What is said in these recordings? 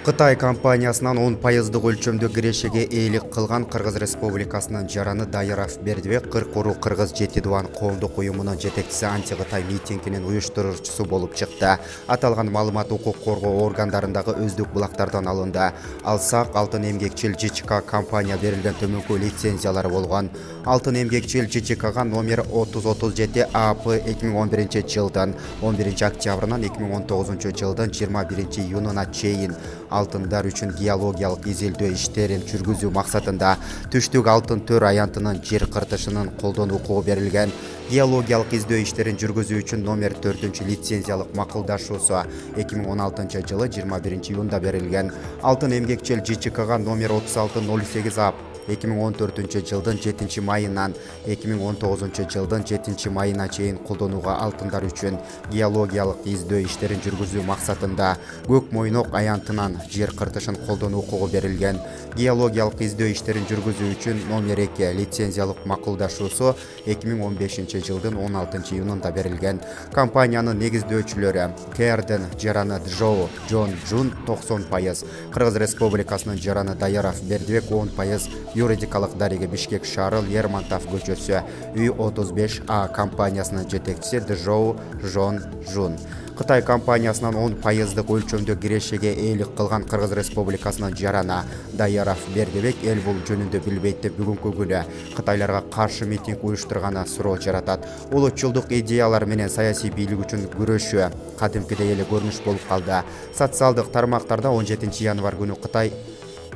Кытай компаниясынан 10% өлчөмдө кирешеге ээлик кылган Кыргыз Республикасынын жараны Дайыров Бердибек Кыркуру Кыргыз Жетидуан коомдук уюмунун жетекчиси анти-Кытай митингинин уюштуруучусу болуп чыкты. Аталган маалымат укук коргоо органдарындагы өздүк булактардан алынды. Алсак Алтын эмгекчил ЖЧК компания берилген төмөнкү лицензиялары болгон. Алтын эмгекчил ЖЧКга номер 3037 АП 2011 жылдан 11 октябрынан 2019 жылдын 21 июнуна чейин алтындар үчүн геологиялык изилдөө иштерин жүргүзүү максатында түштүк алтын төр аянтынын жер кыртышынын колдонуу укугу берилген. Геологиялык издөө иштерин жүргүзүү үчүн номер 4 лицензиялык макулдашуусу 2016 жылы 21 июнда берилген. Алтын эмгекчил ЖЧКга номер 3608 АП 2014 жылдын 7 майынан 2019 жылдын 7 майына чейин колдонууга алтындар үчүн геологиялык издөө иштерин жүргүзүү максатында көк мойнок аянтынан жер кыртышын колдонуу укугу берилген. Геологиялык издөө иштерин жүргүзүү үчүн номер 2 лицензиялык макулдашуусу 2015 жылдын 16 июнунда берилген. Компаниянын негиздөөчүлөрү Керден жараны Джоу Джон Джун 90%, Кыргыз Республикасынын жараны Дайыров Бердибек 10%, юридикалык дареги Бишкек шаары Лермонтов көчөсү үй 35А компаниясынын жетекчиси Джоу Жон Жун. Кытай компаниясынан 10% өлчөмдө кирешеге ээлик кылган Кыргыз Республикасынын жараны Дайыров Бердибек эл бул жөнүндө билбейт деп бүгүнкү күнү кытайларга каршы митинг уюштурганы суроо жаратат. Улутчулдук идеялар менен саясий бийлик үчүн күрөшүү кадимкидей эле көрүнүш болуп калды. Социалдык тармактарда 17 январь күнү Кытай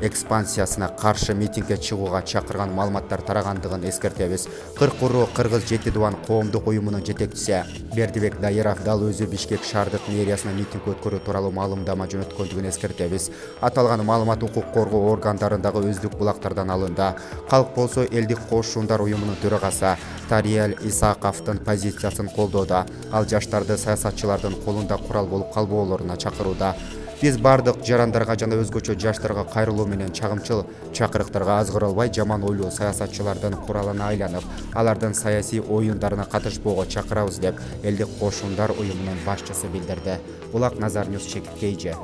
экспансиясына каршы митингге чыгууга чакырган маалыматтар тарагандыгын эскертебиз. Кыркуру Кыргыз Жетидуан коомдук уюмунун жетекчиси Бердибек Дайыров дал өзү Бишкек шаардык мэриясына митинг өткөрүү тууралуу маалымдама жөнөткөндүгүн эскертебиз. Аталган маалымат укук коргоо органдарындагы өздүк булактардан алынды. Калк болсо элдик кошундар уюмунун төрагасы Тариел Исаковдун позициясын колдоодо. Ал жаштарды саясатчылардын колунда курал болуп калбоолоруна чакырууда. Биз бардык жарандарга жана өзгөчө жаштарга кайрылуу менен чагымчыл чакырыктарга азгыра албай жаман ойлуу саясатчылардын куралына айланып, алардын саясий оюндарына катышпоого чакырабыз деп элдик кошундар уюмунун башчысы билдирди. Булак Назар Ньюс чекит KG.